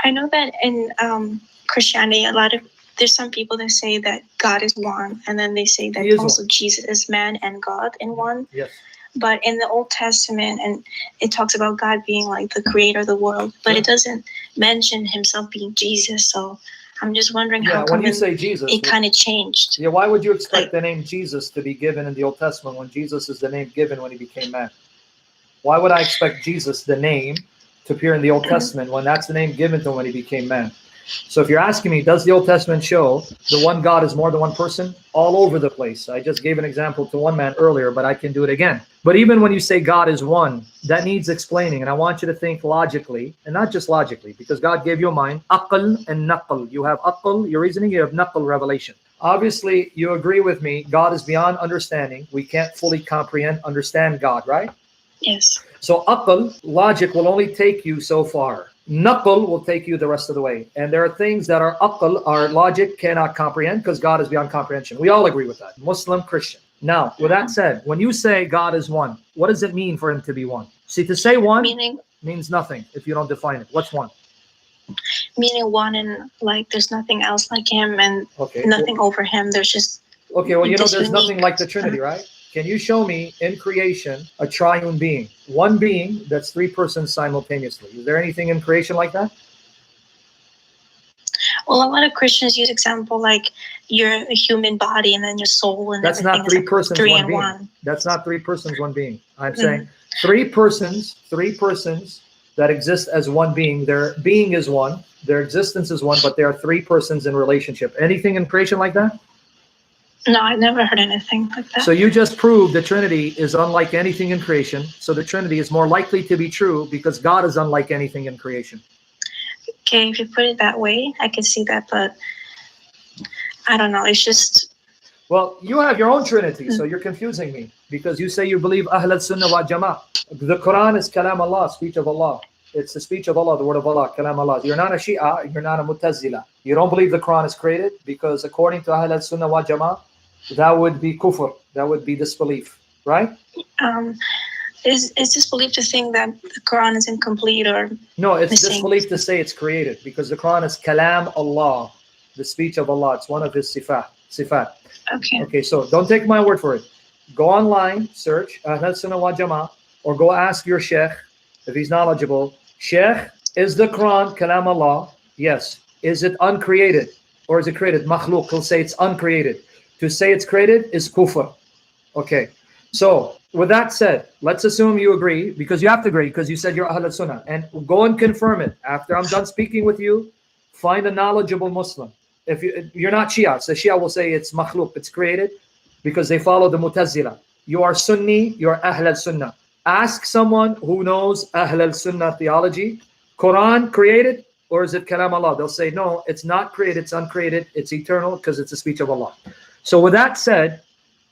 I know that in Christianity, there's some people that say that God is one, and then they say that also Jesus is man and God in one. Yes. But in the Old Testament, and it talks about God being like the creator of the world, but it doesn't mention himself being Jesus. So I'm just wondering how come when you say Jesus, it kind of changed. Yeah, why would you expect the name Jesus to be given in the Old Testament when Jesus is the name given when he became man? Why would I expect Jesus, the name, to appear in the Old Testament when that's the name given to him when he became man? So if you're asking me, does the Old Testament show the one God is more than one person? All over the place. I just gave an example to one man earlier, but I can do it again. But even when you say God is one, that needs explaining. And I want you to think logically, and not just logically, because God gave you a mind, aql and naql. You have aql, your reasoning, you have naql, revelation. Obviously, you agree with me, God is beyond understanding. We can't fully understand God, right? Yes. So aql, logic, will only take you so far. Naql will take you the rest of the way. And there are things that our aql, our logic, cannot comprehend because God is beyond comprehension. We all agree with that. Muslim, Christian. Now, with that said, when you say God is one, what does it mean for him to be one? See, to say one means nothing if you don't define it. What's one? Meaning one and like there's nothing else like him and nothing over him. There's just... Okay, well, you know, there's nothing like the Trinity, right? Can you show me in creation a triune being? One being that's three persons simultaneously. Is there anything in creation like that? Well, a lot of Christians use example like you're a human body and then your soul and that's everything. Not three persons, three one and being. One. That's not three persons, one being. I'm saying three persons that exist as one being. Their being is one, their existence is one, but there are three persons in relationship. Anything in creation like that? No, I've never heard anything like that. So you just proved the Trinity is unlike anything in creation. So the Trinity is more likely to be true because God is unlike anything in creation. Okay, if you put it that way, I can see that, but I don't know. It's just... Well, you have your own Trinity, so you're confusing me because you say you believe Ahl al-Sunnah wa Jama'ah. The Quran is Kalam Allah, speech of Allah. It's the speech of Allah, the word of Allah, Kalam Allah. You're not a Shia, you're not a Mu'tazila. You don't believe the Quran is created because according to Ahl al-Sunnah wa Jama'ah, that would be kufr, that would be disbelief, right? Is disbelief to think that the Quran is incomplete or... No, it's disbelief to say it's created because the Quran is Kalam Allah, the speech of Allah. It's one of his sifat. Okay, so don't take my word for it. Go online, search Ahl Sunnah wa Jama'ah, or go ask your sheikh if he's knowledgeable. Sheikh, is the Quran Kalam Allah? Yes. Is it uncreated or is it created? Makhluk, he'll say it's uncreated. To say it's created is kufr. Okay, so with that said, let's assume you agree, because you have to agree, because you said you're Ahl Sunnah, and go and confirm it. After I'm done speaking with you, find a knowledgeable Muslim. If you're not Shia, so Shia will say it's makhluk, it's created, because they follow the Mu'tazila. You are Sunni, you're Ahl Sunnah. Ask someone who knows Ahl Sunnah theology, Quran created, or is it Kalam Allah? They'll say, no, it's not created, it's uncreated, it's eternal, because it's a speech of Allah. So with that said,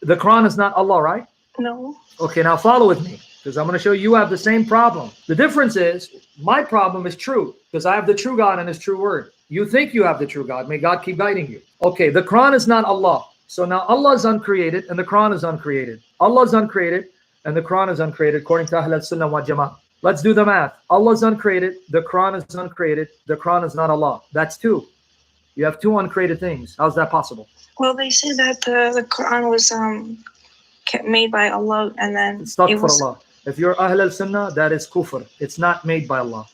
the Quran is not Allah, right? No. Okay, now follow with me, because I'm going to show you have the same problem. The difference is, my problem is true, because I have the true God and his true word. You think you have the true God. May God keep guiding you. Okay, the Quran is not Allah. So now Allah is uncreated and the Quran is uncreated. Allah is uncreated and the Quran is uncreated according to Ahl Sunnah wa Jama'ah. Let's do the math. Allah is uncreated, the Quran is uncreated, the Quran is not Allah. That's two. You have two uncreated things. How's that possible? Well, they say that the Quran was made by Allah and then it was... Allah. If you're Ahl Sunnah, that is kufr. It's not made by Allah.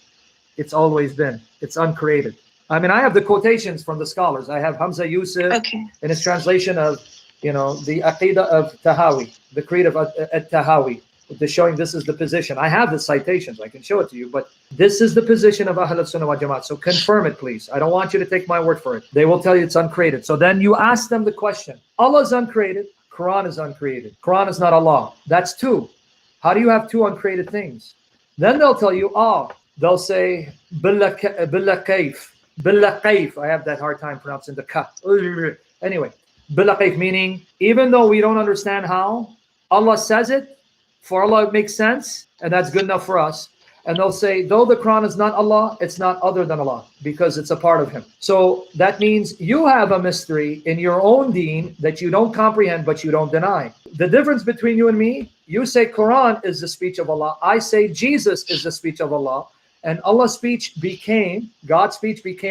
It's always been. It's uncreated. I mean, I have the quotations from the scholars. I have Hamza Yusuf in his translation of, the Aqidah of Tahawi, the creed of Tahawi, showing this is the position. I have the citations. I can show it to you, but this is the position of Ahl Sunnah wa Jama'ah. So confirm it, please. I don't want you to take my word for it. They will tell you it's uncreated. So then you ask them the question. Allah is uncreated. Quran is uncreated. Quran is not Allah. That's two. How do you have two uncreated things? Then they'll tell you, they'll say, Billah kayf. Billah kayf. I have that hard time pronouncing the ka. Anyway, Billah kayf, meaning, even though we don't understand how, Allah says it, for Allah it makes sense, and that's good enough for us. And they'll say, though the Quran is not Allah, it's not other than Allah, because it's a part of him. So that means you have a mystery in your own deen that you don't comprehend, but you don't deny. The difference between you and me, you say Quran is the speech of Allah. I say Jesus is the speech of Allah. and God's speech became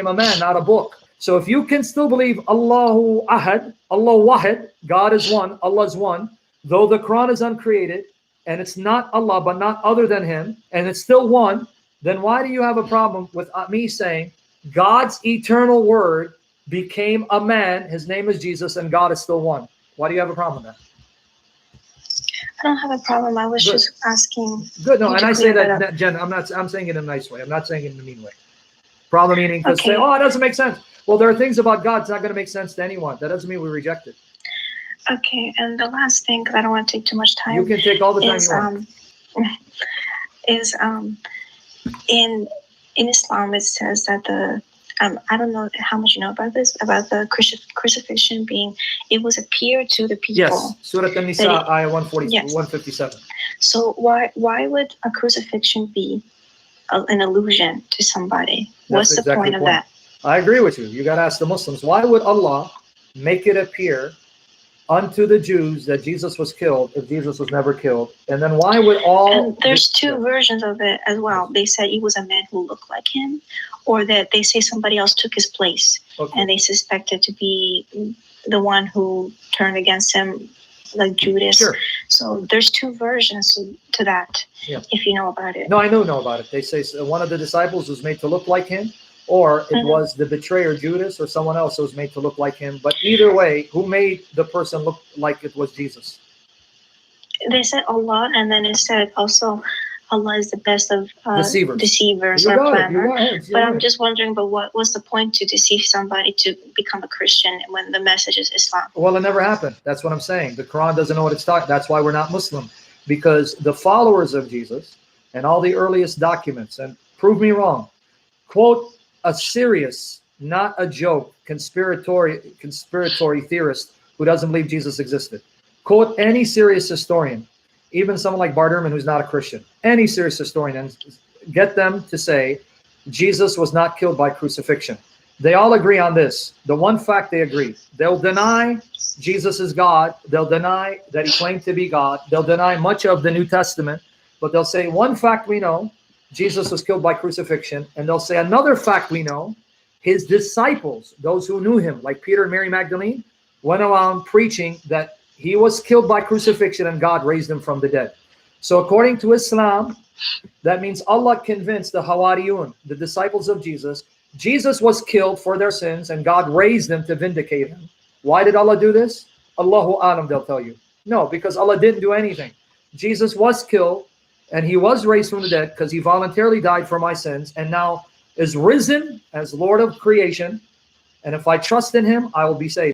a man, not a book. So if you can still believe Allahu Ahad, Allah Wahid, God is one, Allah is one, though the Quran is uncreated, and it's not Allah, but not other than him, and it's still one, then why do you have a problem with me saying God's eternal word became a man, his name is Jesus, and God is still one? Why do you have a problem with that? I don't have a problem. I was just asking. Good. No, and I say that, Jen, I'm saying it in a nice way. I'm not saying it in a mean way. Problem meaning to say, oh, it doesn't make sense. Well, there are things about God that's not going to make sense to anyone. That doesn't mean we reject it. Okay, and the last thing, because I don't want to take too much time. You can take all the time you want. Is in Islam it says that the I don't know how much you know about this, about the crucifixion being, it was appeared to the people. Yes, Surah An-Nisa, ayah 157. So why would a crucifixion be an allusion to somebody? What's the point of that? I agree with you. You got to ask the Muslims, why would Allah make it appear unto the Jews that Jesus was killed if Jesus was never killed? And then why would all... And there's two versions of it as well. They said he was a man who looked like him, or that they say somebody else took his place, and they suspected to be the one who turned against him, like Judas. Sure. So there's two versions to that, if you know about it. No, I know about it. They say one of the disciples was made to look like him, or it was the betrayer Judas, or someone else who was made to look like him. But either way, who made the person look like it was Jesus? They said Allah, and then it said also Allah is the best of deceivers or planners. But I'm just wondering, but what's the point to deceive somebody to become a Christian when the message is Islam? Well, it never happened. That's what I'm saying. The Quran doesn't know what it's talking. That's why we're not Muslim, because the followers of Jesus and all the earliest documents, and prove me wrong, quote a serious, not a joke, conspiratory theorist who doesn't believe Jesus existed. Quote any serious historian, even someone like Bart Ehrman, who's not a Christian, any serious historian, and get them to say Jesus was not killed by crucifixion. They all agree on this. The one fact they agree. They'll deny Jesus is God. They'll deny that he claimed to be God. They'll deny much of the New Testament, but they'll say one fact we know, Jesus was killed by crucifixion. And they'll say another fact we know, his disciples, those who knew him, like Peter and Mary Magdalene, went around preaching that he was killed by crucifixion and God raised him from the dead. So according to Islam, that means Allah convinced the Hawariyun, the disciples of Jesus, Jesus was killed for their sins and God raised them to vindicate him. Why did Allah do this? Allahu Alam, they'll tell you. No, because Allah didn't do anything. Jesus was killed and he was raised from the dead because he voluntarily died for my sins and now is risen as Lord of creation. And if I trust in him, I will be saved.